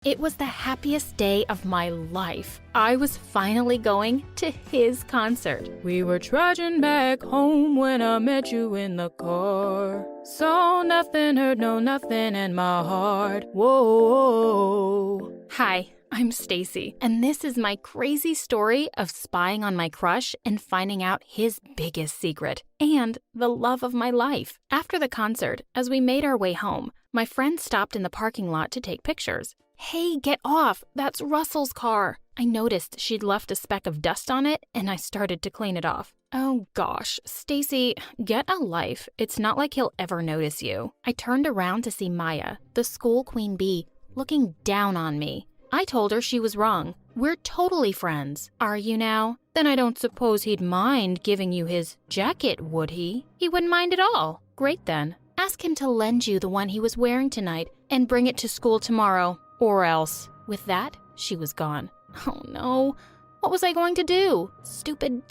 It was the happiest day of my life. I was finally going to his concert. We were trudging back home when I met you in the car. Saw nothing, heard no nothing, and my heart, whoa. Hi, I'm Stacy, and this is my crazy story of spying on my crush and finding out his biggest secret, and the love of my life. After the concert, as we made our way home, my friend stopped in the parking lot to take pictures. Hey, get off! That's Russell's car! I noticed she'd left a speck of dust on it, and I started to clean it off. Oh gosh, Stacy, get a life. It's not like he'll ever notice you. I turned around to see Maya, the school queen bee, looking down on me. I told her she was wrong. We're totally friends. Are you now? Then I don't suppose he'd mind giving you his jacket, would he? He wouldn't mind at all. Great then. Ask him to lend you the one he was wearing tonight and bring it to school tomorrow. Or else. With that, she was gone. Oh no. What was I going to do? Stupid.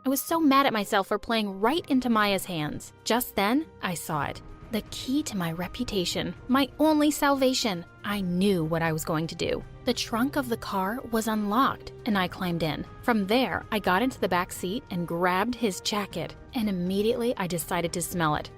I was so mad at myself for playing right into Maya's hands. Just then, I saw it. The key to my reputation, my only salvation. I knew what I was going to do. The trunk of the car was unlocked, and I climbed in. From there, I got into the back seat and grabbed his jacket, and immediately I decided to smell it.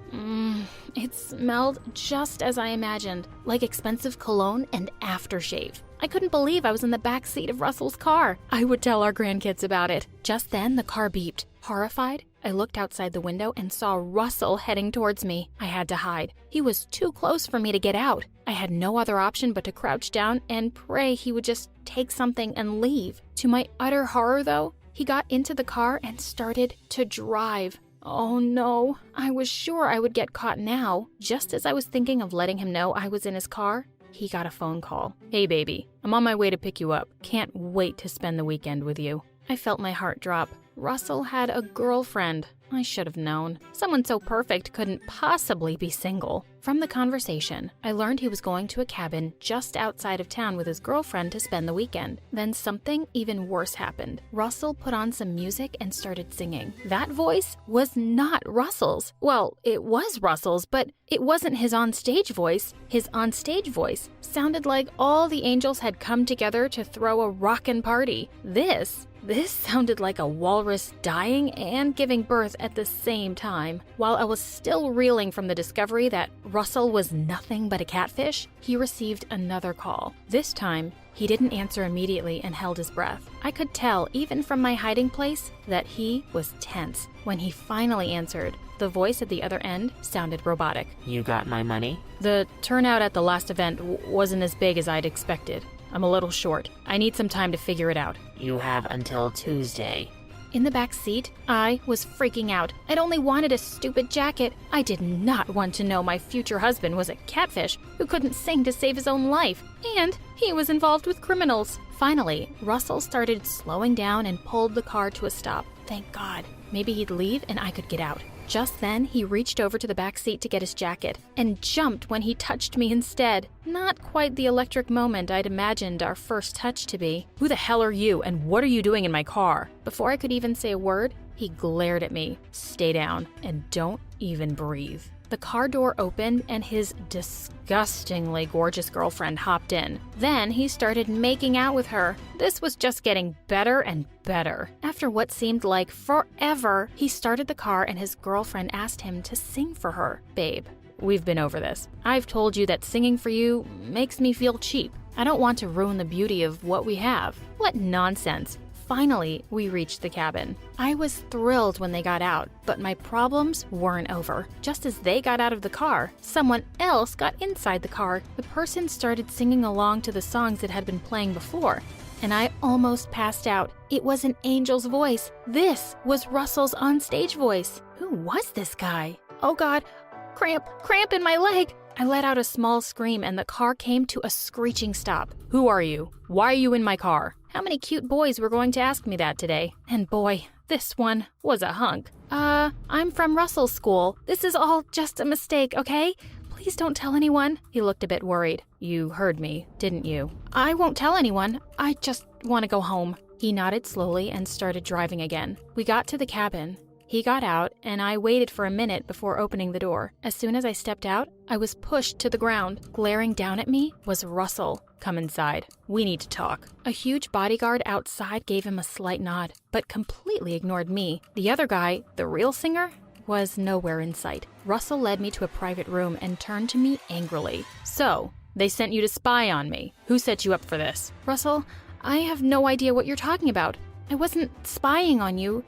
It smelled just as I imagined, like expensive cologne and aftershave. I couldn't believe I was in the back seat of Russell's car. I would tell our grandkids about it. Just then, the car beeped. Horrified, I looked outside the window and saw Russell heading towards me. I had to hide. He was too close for me to get out. I had no other option but to crouch down and pray he would just take something and leave. To my utter horror, though, he got into the car and started to drive. Oh no, I was sure I would get caught now. Just as I was thinking of letting him know I was in his car, he got a phone call. Hey baby, I'm on my way to pick you up. Can't wait to spend the weekend with you. I felt my heart drop. Russell had a girlfriend. I should have known. Someone so perfect couldn't possibly be single. From the conversation, I learned he was going to a cabin just outside of town with his girlfriend to spend the weekend. Then something even worse happened. Russell put on some music and started singing. That voice was not Russell's. Well, it was Russell's, but it wasn't his onstage voice. His onstage voice sounded like all the angels had come together to throw a rockin' party. This sounded like a walrus dying and giving birth at the same time. While I was still reeling from the discovery that Russell was nothing but a catfish, he received another call. This time, he didn't answer immediately and held his breath. I could tell, even from my hiding place, that he was tense. When he finally answered, the voice at the other end sounded robotic. You got my money? The turnout at the last event wasn't as big as I'd expected. I'm a little short. I need some time to figure it out. You have until Tuesday. In the back seat, I was freaking out. I'd only wanted a stupid jacket. I did not want to know my future husband was a catfish who couldn't sing to save his own life. And he was involved with criminals. Finally, Russell started slowing down and pulled the car to a stop. Thank God. Maybe he'd leave and I could get out. Just then, he reached over to the back seat to get his jacket and jumped when he touched me instead. Not quite the electric moment I'd imagined our first touch to be. Who the hell are you and what are you doing in my car? Before I could even say a word, he glared at me. Stay down and don't even breathe. The car door opened and his disgustingly gorgeous girlfriend hopped in. Then he started making out with her. This was just getting better and better. After what seemed like forever, he started the car and his girlfriend asked him to sing for her. Babe, we've been over this. I've told you that singing for you makes me feel cheap. I don't want to ruin the beauty of what we have. What nonsense. Finally, we reached the cabin. I was thrilled when they got out, but my problems weren't over. Just as they got out of the car, someone else got inside the car. The person started singing along to the songs that had been playing before, and I almost passed out. It was an angel's voice. This was Russell's onstage voice. Who was this guy? Oh God, cramp in my leg. I let out a small scream and the car came to a screeching stop. Who are you? Why are you in my car? How many cute boys were going to ask me that today? And boy, this one was a hunk. I'm from Russell's school. This is all just a mistake, okay? Please don't tell anyone. He looked a bit worried. You heard me, didn't you? I won't tell anyone. I just want to go home. He nodded slowly and started driving again. We got to the cabin. He got out, and I waited for a minute before opening the door. As soon as I stepped out, I was pushed to the ground. Glaring down at me was Russell. come inside. We need to talk." A huge bodyguard outside gave him a slight nod, but completely ignored me. The other guy, the real singer, was nowhere in sight. Russell led me to a private room and turned to me angrily. "So, they sent you to spy on me. Who set you up for this?" "Russell, I have no idea what you're talking about. I wasn't spying on you.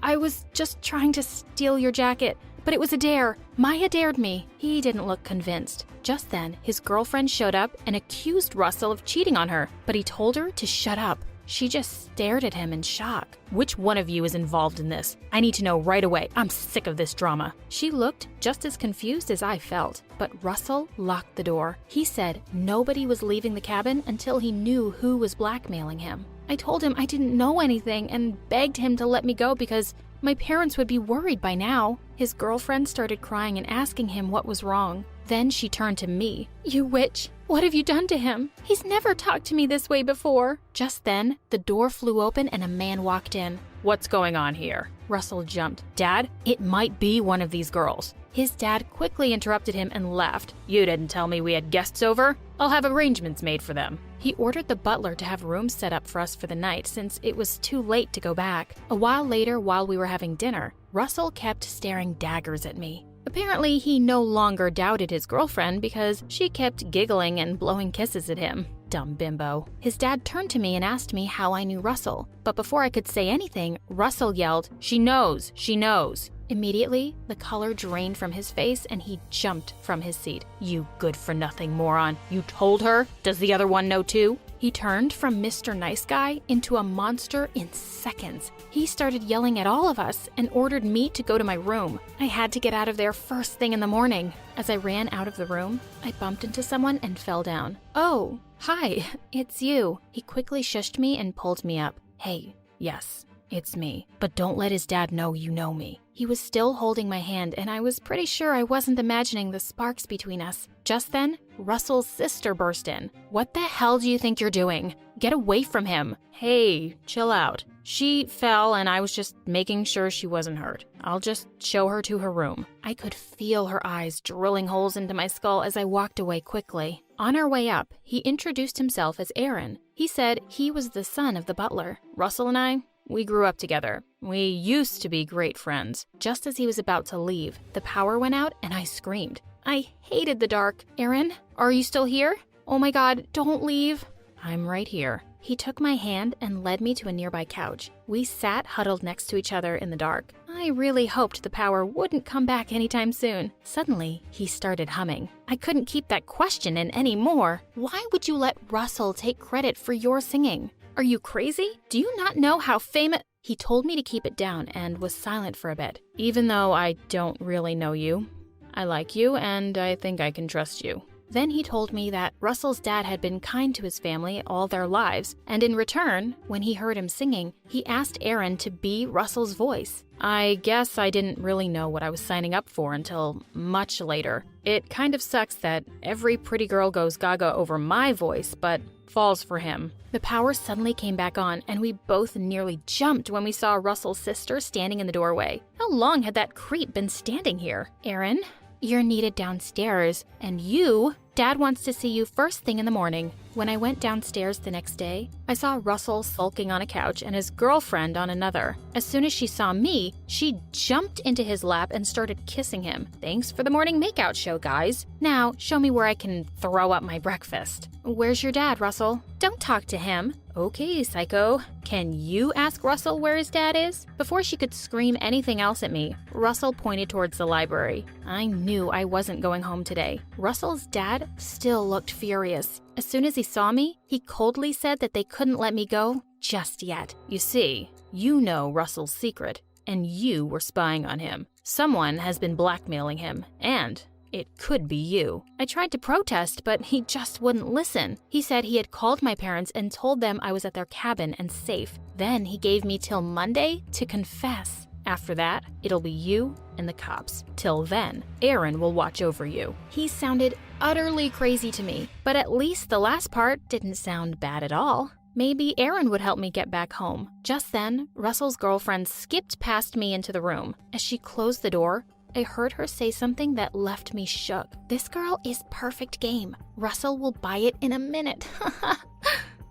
I was just trying to steal your jacket. But it was a dare. Maya dared me." He didn't look convinced. Just then, his girlfriend showed up and accused Russell of cheating on her, but he told her to shut up. She just stared at him in shock. "Which one of you is involved in this? I need to know right away. I'm sick of this drama." She looked just as confused as I felt, but Russell locked the door. He said nobody was leaving the cabin until he knew who was blackmailing him. I told him I didn't know anything and begged him to let me go because my parents would be worried by now. His girlfriend started crying and asking him what was wrong. Then she turned to me. "You witch, what have you done to him? He's never talked to me this way before." Just then, the door flew open and a man walked in. "What's going on here?" Russell jumped. "Dad, it might be one of these girls." His dad quickly interrupted him and laughed. "You didn't tell me we had guests over? I'll have arrangements made for them." He ordered the butler to have rooms set up for us for the night since it was too late to go back. A while later, while we were having dinner, Russell kept staring daggers at me. Apparently, he no longer doubted his girlfriend because she kept giggling and blowing kisses at him. Dumb bimbo. His dad turned to me and asked me how I knew Russell. But before I could say anything, Russell yelled, "She knows! She knows!" Immediately, the color drained from his face and he jumped from his seat. "You good-for-nothing moron. You told her? Does the other one know too?" He turned from Mr. Nice Guy into a monster in seconds. He started yelling at all of us and ordered me to go to my room. I had to get out of there first thing in the morning. As I ran out of the room, I bumped into someone and fell down. "Oh, hi, it's you." He quickly shushed me and pulled me up. "Hey, yes, it's me. But don't let his dad know you know me." He was still holding my hand, and I was pretty sure I wasn't imagining the sparks between us. Just then, Russell's sister burst in. "What the hell do you think you're doing? Get away from him." "Hey, chill out. She fell, and I was just making sure she wasn't hurt. I'll just show her to her room." I could feel her eyes drilling holes into my skull as I walked away quickly. On our way up, he introduced himself as Aaron. He said he was the son of the butler. Russell and I, we grew up together. We used to be great friends. Just as he was about to leave, the power went out and I screamed. I hated the dark. "Aaron, are you still here? Oh my God, don't leave." "I'm right here." He took my hand and led me to a nearby couch. We sat huddled next to each other in the dark. I really hoped the power wouldn't come back anytime soon. Suddenly, he started humming. I couldn't keep that question in anymore. "Why would you let Russell take credit for your singing? Are you crazy? Do you not know how famous—" He told me to keep it down and was silent for a bit. "Even though I don't really know you, I like you and I think I can trust you." Then he told me that Russell's dad had been kind to his family all their lives, and in return, when he heard him singing, he asked Aaron to be Russell's voice. I guess I didn't really know what I was signing up for until much later. It kind of sucks that every pretty girl goes gaga over my voice, but falls for him. The power suddenly came back on, and we both nearly jumped when we saw Russell's sister standing in the doorway. How long had that creep been standing here? "Aaron, you're needed downstairs, and Dad wants to see you first thing in the morning." When I went downstairs the next day, I saw Russell sulking on a couch and his girlfriend on another. As soon as she saw me, she jumped into his lap and started kissing him. "Thanks for the morning makeout show, guys. Now, show me where I can throw up my breakfast." "Where's your dad, Russell?" "Don't talk to him." "Okay, psycho. Can you ask Russell where his dad is?" Before she could scream anything else at me, Russell pointed towards the library. I knew I wasn't going home today. Russell's dad still looked furious. As soon as he saw me, he coldly said that they couldn't let me go just yet. "You see, you know Russell's secret, and you were spying on him. Someone has been blackmailing him, and it could be you." I tried to protest, but he just wouldn't listen. He said he had called my parents and told them I was at their cabin and safe. Then he gave me till Monday to confess. After that, it'll be you and the cops. Till then, Aaron will watch over you. He sounded utterly crazy to me, but at least the last part didn't sound bad at all. Maybe Aaron would help me get back home. Just then, Russell's girlfriend skipped past me into the room. As she closed the door, I heard her say something that left me shook. This girl is perfect game. Russell will buy it in a minute.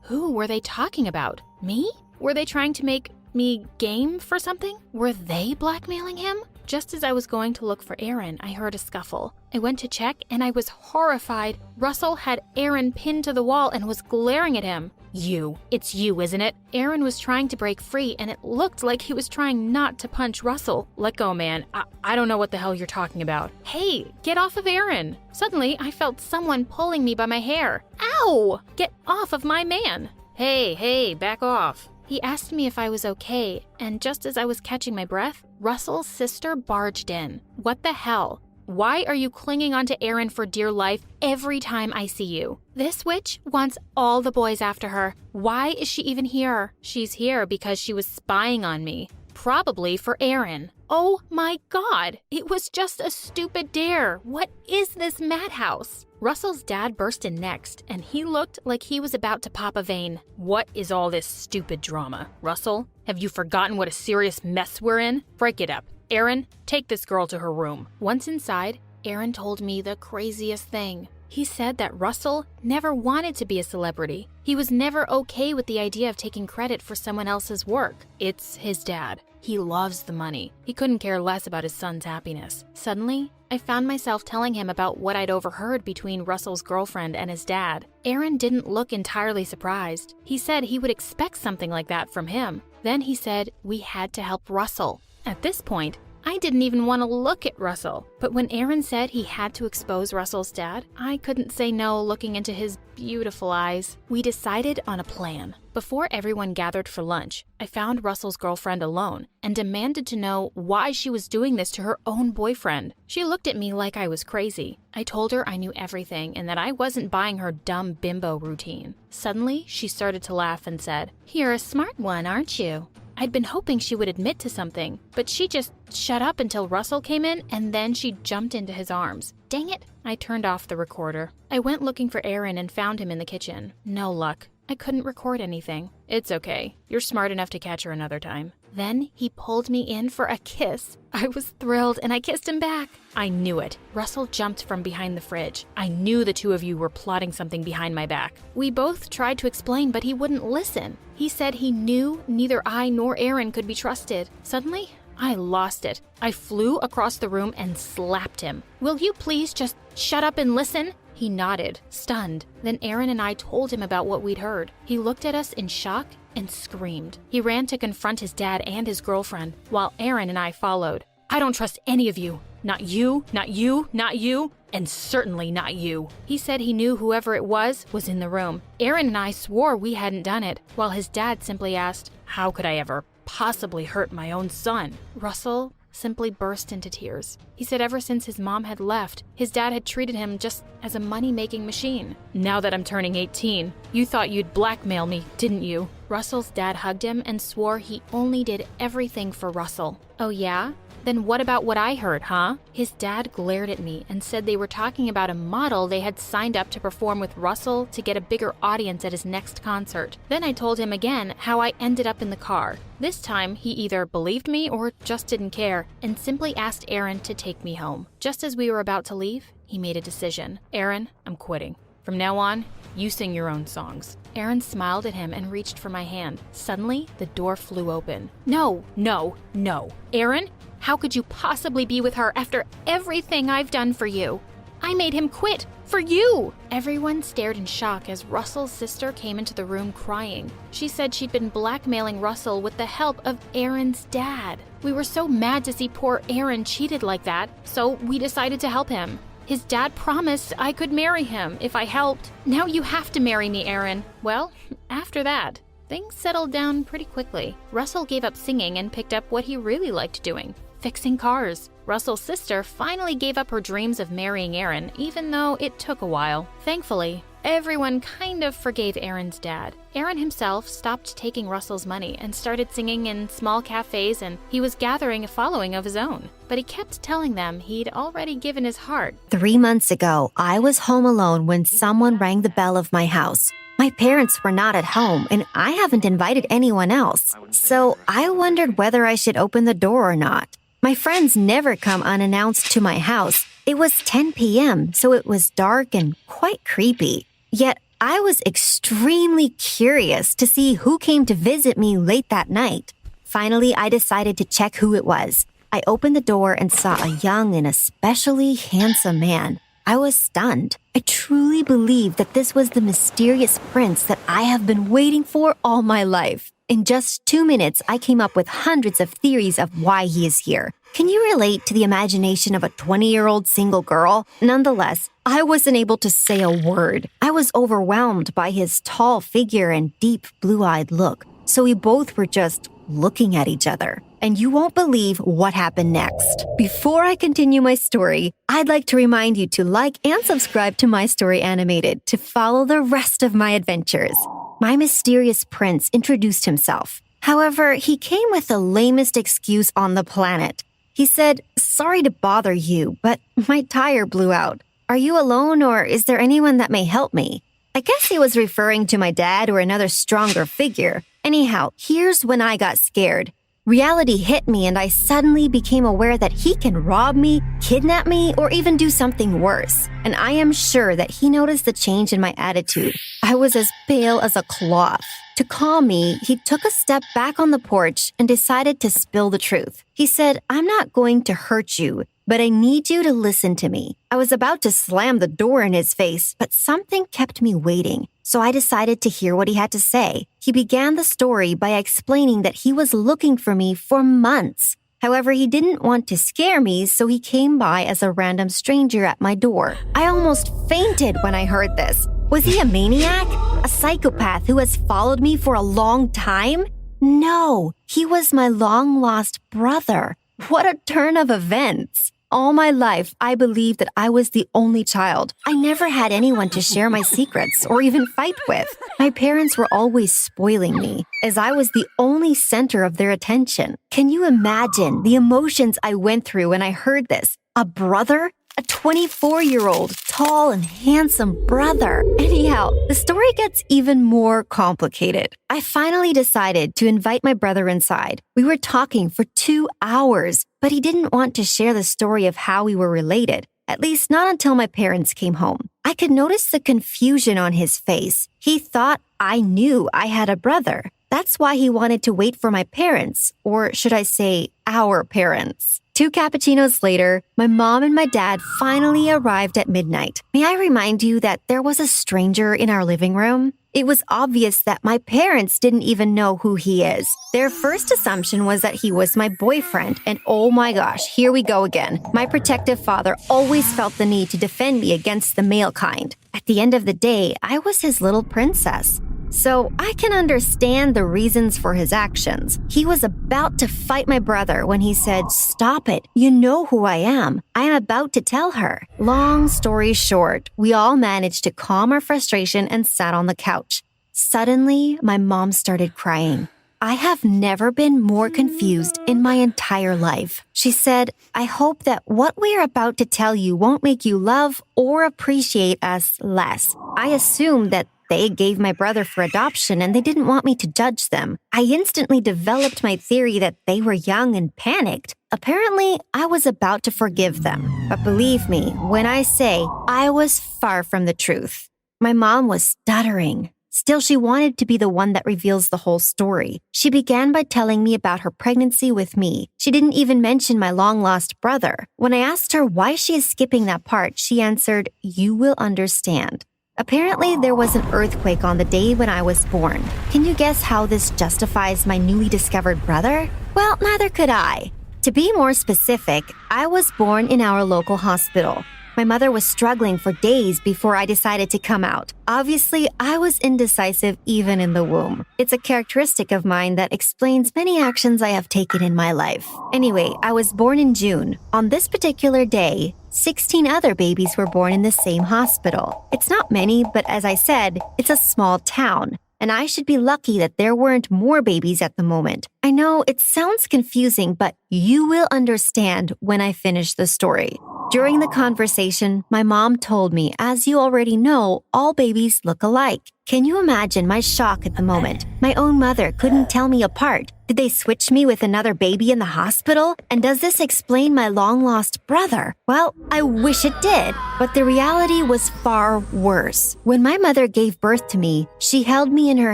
Who were they talking about? Me? Were they trying to make me game for something? Were they blackmailing him? Just as I was going to look for Aaron, I heard a scuffle. I went to check and I was horrified. Russell had Aaron pinned to the wall and was glaring at him. It's you, isn't it? Aaron was trying to break free and it looked like he was trying not to punch Russell. Let go, man. I don't know what the hell you're talking about. Hey, get off of Aaron. Suddenly, I felt someone pulling me by my hair. Ow! Get off of my man. Hey, back off. He asked me if I was okay, and just as I was catching my breath, Russell's sister barged in. What the hell? Why are you clinging onto Aaron for dear life every time I see you? This witch wants all the boys after her. Why is she even here? She's here because she was spying on me. Probably for Aaron. Oh my God! It was just a stupid dare. What is this madhouse? Russell's dad burst in next, and he looked like he was about to pop a vein. What is all this stupid drama? Russell, have you forgotten what a serious mess we're in? Break it up. Aaron, take this girl to her room. Once inside, Aaron told me the craziest thing. He said that Russell never wanted to be a celebrity. He was never okay with the idea of taking credit for someone else's work. It's his dad. He loves the money. He couldn't care less about his son's happiness. Suddenly, I found myself telling him about what I'd overheard between Russell's girlfriend and his dad. Aaron didn't look entirely surprised. He said he would expect something like that from him. Then he said we had to help Russell. At this point, I didn't even want to look at Russell. But when Aaron said he had to expose Russell's dad, I couldn't say no looking into his beautiful eyes. We decided on a plan. Before everyone gathered for lunch, I found Russell's girlfriend alone and demanded to know why she was doing this to her own boyfriend. She looked at me like I was crazy. I told her I knew everything and that I wasn't buying her dumb bimbo routine. Suddenly, she started to laugh and said, "You're a smart one, aren't you?" I'd been hoping she would admit to something, but she just shut up until Russell came in and then she jumped into his arms. Dang it! I turned off the recorder. I went looking for Aaron and found him in the kitchen. No luck. I couldn't record anything. It's okay. You're smart enough to catch her another time. Then he pulled me in for a kiss. I was thrilled and I kissed him back. I knew it. Russell jumped from behind the fridge. I knew the two of you were plotting something behind my back. We both tried to explain, but he wouldn't listen. He said he knew neither I nor Aaron could be trusted. Suddenly, I lost it. I flew across the room and slapped him. Will you please just shut up and listen? He nodded, stunned. Then Aaron and I told him about what we'd heard. He looked at us in shock and screamed. He ran to confront his dad and his girlfriend, while Aaron and I followed. I don't trust any of you. Not you, not you, not you, and certainly not you. He said he knew whoever it was in the room. Aaron and I swore we hadn't done it, while his dad simply asked, how could I ever possibly hurt my own son? Russell simply burst into tears. He said ever since his mom had left, his dad had treated him just as a money-making machine. Now that I'm turning 18, you thought you'd blackmail me, didn't you? Russell's dad hugged him and swore he only did everything for Russell. Oh yeah? Then what about what I heard, huh? His dad glared at me and said they were talking about a model they had signed up to perform with Russell to get a bigger audience at his next concert. Then I told him again how I ended up in the car. This time, he either believed me or just didn't care and simply asked Aaron to take me home. Just as we were about to leave, he made a decision. Aaron, I'm quitting. From now on, you sing your own songs. Aaron smiled at him and reached for my hand. Suddenly, the door flew open. No, no, no. Aaron? How could you possibly be with her after everything I've done for you? I made him quit for you! Everyone stared in shock as Russell's sister came into the room crying. She said she'd been blackmailing Russell with the help of Aaron's dad. We were so mad to see poor Aaron cheated like that, so we decided to help him. His dad promised I could marry him if I helped. Now you have to marry me, Aaron. Well, after that, things settled down pretty quickly. Russell gave up singing and picked up what he really liked doing. Fixing cars. Russell's sister finally gave up her dreams of marrying Aaron, even though it took a while. Thankfully, everyone kind of forgave Aaron's dad. Aaron himself stopped taking Russell's money and started singing in small cafes, and he was gathering a following of his own. But he kept telling them he'd already given his heart. 3 months ago, I was home alone when someone rang the bell of my house. My parents were not at home, and I haven't invited anyone else. So I wondered whether I should open the door or not. My friends never come unannounced to my house. It was 10 p.m., so it was dark and quite creepy. Yet, I was extremely curious to see who came to visit me late that night. Finally, I decided to check who it was. I opened the door and saw a young and especially handsome man. I was stunned. I truly believed that this was the mysterious prince that I have been waiting for all my life. In just 2 minutes, I came up with hundreds of theories of why he is here. Can you relate to the imagination of a 20-year-old single girl? Nonetheless, I wasn't able to say a word. I was overwhelmed by his tall figure and deep blue-eyed look. So we both were just looking at each other. And you won't believe what happened next. Before I continue my story, I'd like to remind you to like and subscribe to My Story Animated to follow the rest of my adventures. My mysterious prince introduced himself. However, he came with the lamest excuse on the planet. He said, "Sorry to bother you, but my tire blew out. Are you alone or is there anyone that may help me?" I guess he was referring to my dad or another stronger figure. Anyhow, here's when I got scared. Reality hit me and I suddenly became aware that he can rob me, kidnap me, or even do something worse. And I am sure that he noticed the change in my attitude. I was as pale as a cloth. To calm me, he took a step back on the porch and decided to spill the truth. He said, "I'm not going to hurt you, but I need you to listen to me." I was about to slam the door in his face, but something kept me waiting. So I decided to hear what he had to say. He began the story by explaining that he was looking for me for months. However, he didn't want to scare me, so he came by as a random stranger at my door. I almost fainted when I heard this. Was he a maniac? A psychopath who has followed me for a long time? No, he was my long-lost brother. What a turn of events. All my life, I believed that I was the only child. I never had anyone to share my secrets or even fight with. My parents were always spoiling me, as I was the only center of their attention. Can you imagine the emotions I went through when I heard this? A brother? A 24-year-old, tall and handsome brother. Anyhow, the story gets even more complicated. I finally decided to invite my brother inside. We were talking for 2 hours, but he didn't want to share the story of how we were related, at least not until my parents came home. I could notice the confusion on his face. He thought I knew I had a brother. That's why he wanted to wait for my parents, or should I say, our parents. 2 cappuccinos later, my mom and my dad finally arrived at midnight. May I remind you that there was a stranger in our living room? It was obvious that my parents didn't even know who he is. Their first assumption was that he was my boyfriend, and oh my gosh, here we go again. My protective father always felt the need to defend me against the male kind. At the end of the day, I was his little princess. So I can understand the reasons for his actions. He was about to fight my brother when he said, "Stop it, you know who I am. I am about to tell her." Long story short, we all managed to calm our frustration and sat on the couch. Suddenly, my mom started crying. I have never been more confused in my entire life. She said, "I hope that what we are about to tell you won't make you love or appreciate us less." I assumed that they gave my brother for adoption and they didn't want me to judge them. I instantly developed my theory that they were young and panicked. Apparently, I was about to forgive them. But believe me, when I say I was far from the truth. My mom was stuttering. Still, she wanted to be the one that reveals the whole story. She began by telling me about her pregnancy with me. She didn't even mention my long-lost brother. When I asked her why she is skipping that part, she answered, "You will understand." Apparently, there was an earthquake on the day when I was born. Can you guess how this justifies my newly discovered brother? Well, neither could I. To be more specific, I was born in our local hospital. My mother was struggling for days before I decided to come out. Obviously, I was indecisive even in the womb. It's a characteristic of mine that explains many actions I have taken in my life. Anyway, I was born in June. On this particular day, 16 other babies were born in the same hospital. It's not many, but as I said, it's a small town. And I should be lucky that there weren't more babies at the moment. I know it sounds confusing, but you will understand when I finish the story. During the conversation, my mom told me, as you already know, all babies look alike. Can you imagine my shock at the moment? My own mother couldn't tell me apart. Did they switch me with another baby in the hospital? And does this explain my long-lost brother? Well, I wish it did, but the reality was far worse. When my mother gave birth to me, she held me in her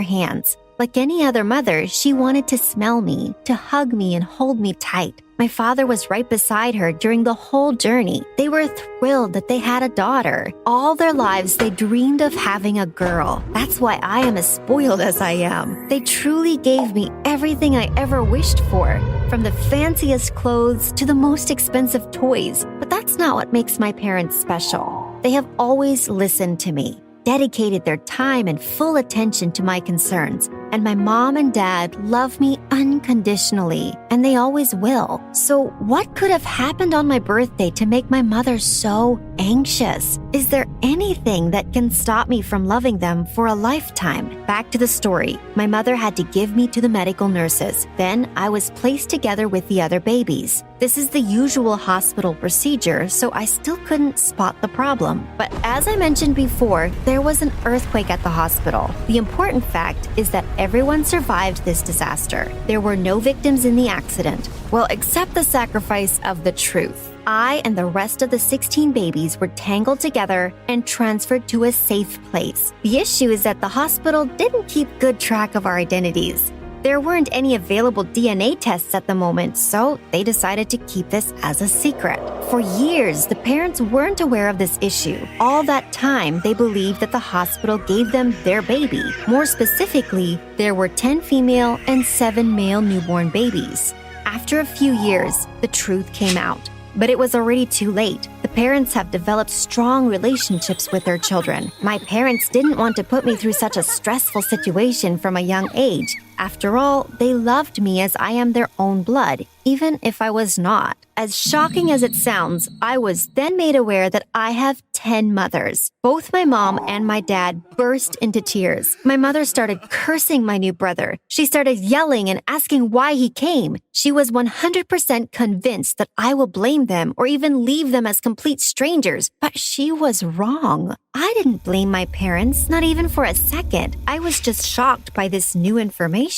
hands. Like any other mother, she wanted to smell me, to hug me and hold me tight. My father was right beside her during the whole journey. They were thrilled that they had a daughter. All their lives, they dreamed of having a girl. That's why I am as spoiled as I am. They truly gave me everything I ever wished for, from the fanciest clothes to the most expensive toys. But that's not what makes my parents special. They have always listened to me, dedicated their time and full attention to my concerns. And my mom and dad love me unconditionally, and they always will. So what could have happened on my birthday to make my mother so anxious? Is there anything that can stop me from loving them for a lifetime? Back to the story. My mother had to give me to the medical nurses. Then I was placed together with the other babies. This is the usual hospital procedure, so I still couldn't spot the problem. But as I mentioned before, there was an earthquake at the hospital. The important fact is that everyone survived this disaster. There were no victims in the accident. Well, except the sacrifice of the truth. I and the rest of the 16 babies were tangled together and transferred to a safe place. The issue is that the hospital didn't keep good track of our identities. There weren't any available DNA tests at the moment, so they decided to keep this as a secret. For years, the parents weren't aware of this issue. All that time, they believed that the hospital gave them their baby. More specifically, there were 10 female and 7 male newborn babies. After a few years, the truth came out. But it was already too late. The parents have developed strong relationships with their children. My parents didn't want to put me through such a stressful situation from a young age. After all, they loved me as I am their own blood, even if I was not. As shocking as it sounds, I was then made aware that I have 10 mothers. Both my mom and my dad burst into tears. My mother started cursing my new brother. She started yelling and asking why he came. She was 100% convinced that I will blame them or even leave them as complete strangers. But she was wrong. I didn't blame my parents, not even for a second. I was just shocked by this new information.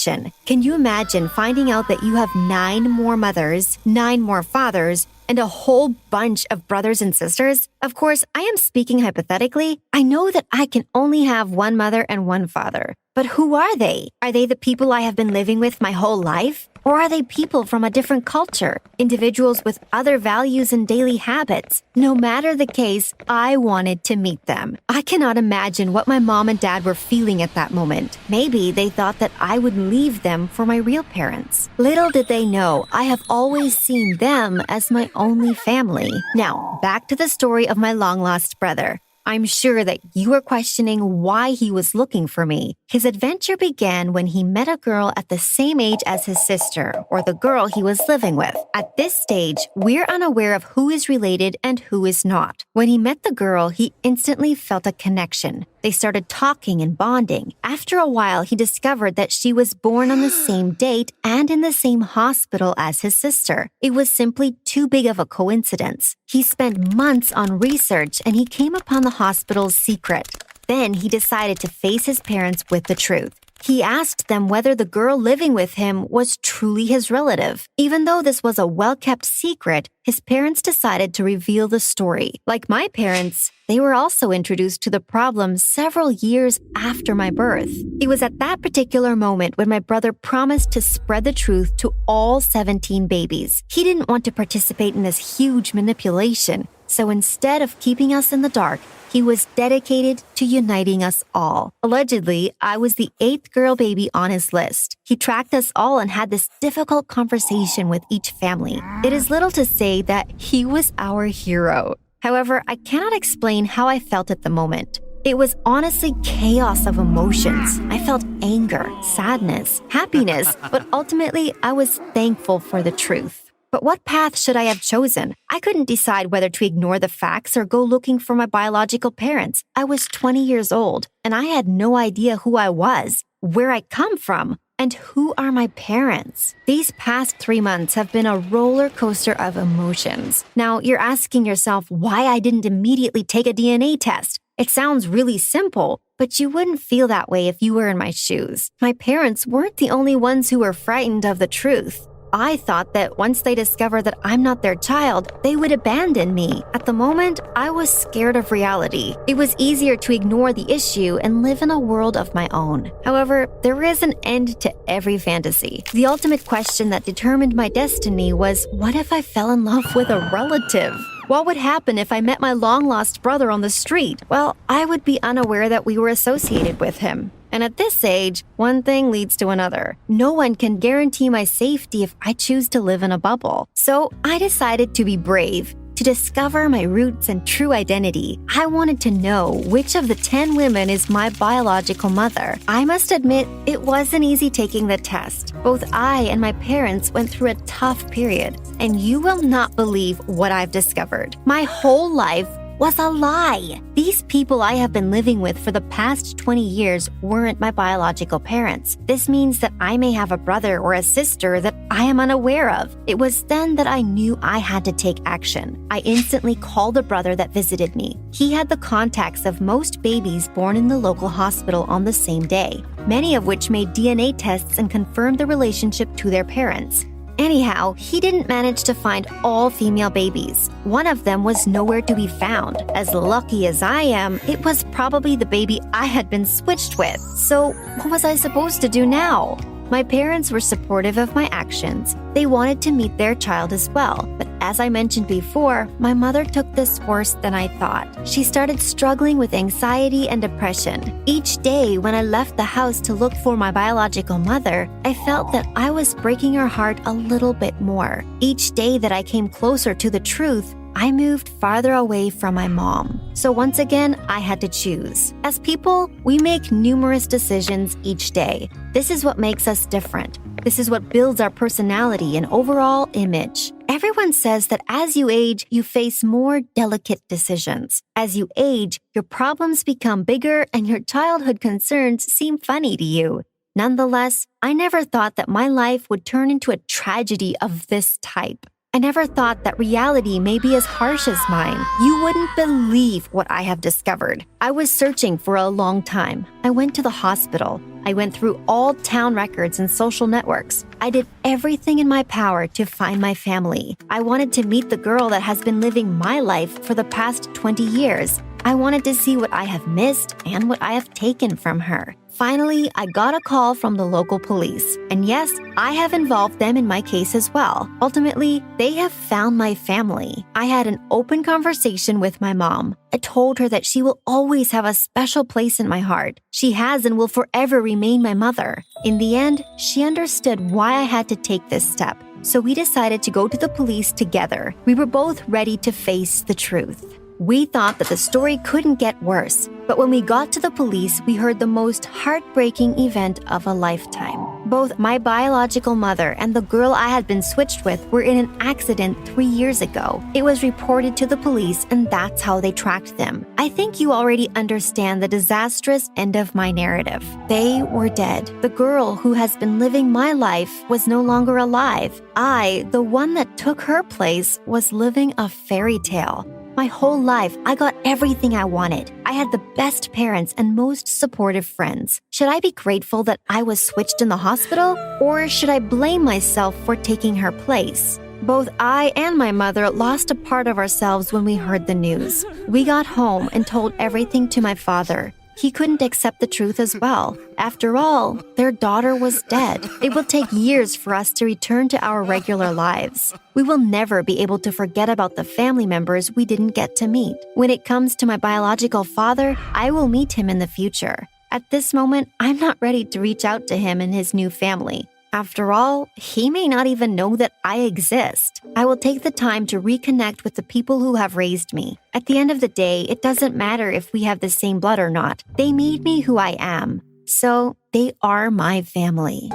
Can you imagine finding out that you have 9 more mothers, 9 more fathers, and a whole bunch of brothers and sisters? Of course, I am speaking hypothetically. I know that I can only have 1 mother and 1 father. But who are they? Are they the people I have been living with my whole life? Or are they people from a different culture, individuals with other values and daily habits? No matter the case, I wanted to meet them. I cannot imagine what my mom and dad were feeling at that moment. Maybe they thought that I would leave them for my real parents. Little did they know, I have always seen them as my only family. Now, back to the story of my long-lost brother. I'm sure that you are questioning why he was looking for me. His adventure began when he met a girl at the same age as his sister, or the girl he was living with. At this stage, we're unaware of who is related and who is not. When he met the girl, he instantly felt a connection. They started talking and bonding. After a while, he discovered that she was born on the same date and in the same hospital as his sister. It was simply too big of a coincidence. He spent months on research and he came upon the hospital's secret. Then he decided to face his parents with the truth. He asked them whether the girl living with him was truly his relative. Even though this was a well-kept secret, his parents decided to reveal the story. Like my parents, they were also introduced to the problem several years after my birth. It was at that particular moment when my brother promised to spread the truth to all 17 babies. He didn't want to participate in this huge manipulation. So instead of keeping us in the dark, he was dedicated to uniting us all. Allegedly, I was the 8th girl baby on his list. He tracked us all and had this difficult conversation with each family. It is little to say that he was our hero. However, I cannot explain how I felt at the moment. It was honestly chaos of emotions. I felt anger, sadness, happiness, but ultimately I was thankful for the truth. But what path should I have chosen? I couldn't decide whether to ignore the facts or go looking for my biological parents. I was 20 years old, and I had no idea who I was, where I come from, and who are my parents. These past 3 months have been a roller coaster of emotions. Now, you're asking yourself why I didn't immediately take a DNA test. It sounds really simple, but you wouldn't feel that way if you were in my shoes. My parents weren't the only ones who were frightened of the truth. I thought that once they discovered that I'm not their child, they would abandon me. At the moment, I was scared of reality. It was easier to ignore the issue and live in a world of my own. However, there is an end to every fantasy. The ultimate question that determined my destiny was, what if I fell in love with a relative? What would happen if I met my long-lost brother on the street? Well, I would be unaware that we were associated with him. And at this age, one thing leads to another. No one can guarantee my safety if I choose to live in a bubble. So I decided to be brave, to discover my roots and true identity. I wanted to know which of the 10 women is my biological mother. I must admit, it wasn't easy taking the test. Both I and my parents went through a tough period, and you will not believe what I've discovered. My whole life was a lie. These people I have been living with for the past 20 years weren't my biological parents. This means that I may have a brother or a sister that I am unaware of. It was then that I knew I had to take action. I instantly called a brother that visited me. He had the contacts of most babies born in the local hospital on the same day, many of which made DNA tests and confirmed the relationship to their parents. Anyhow, he didn't manage to find all female babies. One of them was nowhere to be found. As lucky as I am, it was probably the baby I had been switched with. So, what was I supposed to do now? My parents were supportive of my actions. They wanted to meet their child as well. But as I mentioned before, my mother took this worse than I thought. She started struggling with anxiety and depression. Each day when I left the house to look for my biological mother, I felt that I was breaking her heart a little bit more. Each day that I came closer to the truth, I moved farther away from my mom. So once again, I had to choose. As people, we make numerous decisions each day. This is what makes us different. This is what builds our personality and overall image. Everyone says that as you age, you face more delicate decisions. As you age, your problems become bigger and your childhood concerns seem funny to you. Nonetheless, I never thought that my life would turn into a tragedy of this type. I never thought that reality may be as harsh as mine. You wouldn't believe what I have discovered. I was searching for a long time. I went to the hospital. I went through all town records and social networks. I did everything in my power to find my family. I wanted to meet the girl that has been living my life for the past 20 years. I wanted to see what I have missed and what I have taken from her. Finally, I got a call from the local police. And yes, I have involved them in my case as well. Ultimately, they have found my family. I had an open conversation with my mom. I told her that she will always have a special place in my heart. She has and will forever remain my mother. In the end, she understood why I had to take this step. So we decided to go to the police together. We were both ready to face the truth. We thought that the story couldn't get worse, but when we got to the police, we heard the most heartbreaking event of a lifetime. Both my biological mother and the girl I had been switched with were in an accident 3 years ago. It was reported to the police, and that's how they tracked them. I think you already understand the disastrous end of my narrative. They were dead. The girl who has been living my life was no longer alive. I, the one that took her place, was living a fairy tale. My whole life, I got everything I wanted. I had the best parents and most supportive friends. Should I be grateful that I was switched in the hospital? Or should I blame myself for taking her place? Both I and my mother lost a part of ourselves when we heard the news. We got home and told everything to my father. He couldn't accept the truth as well. After all, their daughter was dead. It will take years for us to return to our regular lives. We will never be able to forget about the family members we didn't get to meet. When it comes to my biological father, I will meet him in the future. At this moment, I'm not ready to reach out to him and his new family. After all, he may not even know that I exist. I will take the time to reconnect with the people who have raised me. At the end of the day, it doesn't matter if we have the same blood or not. They made me who I am. So, they are my family.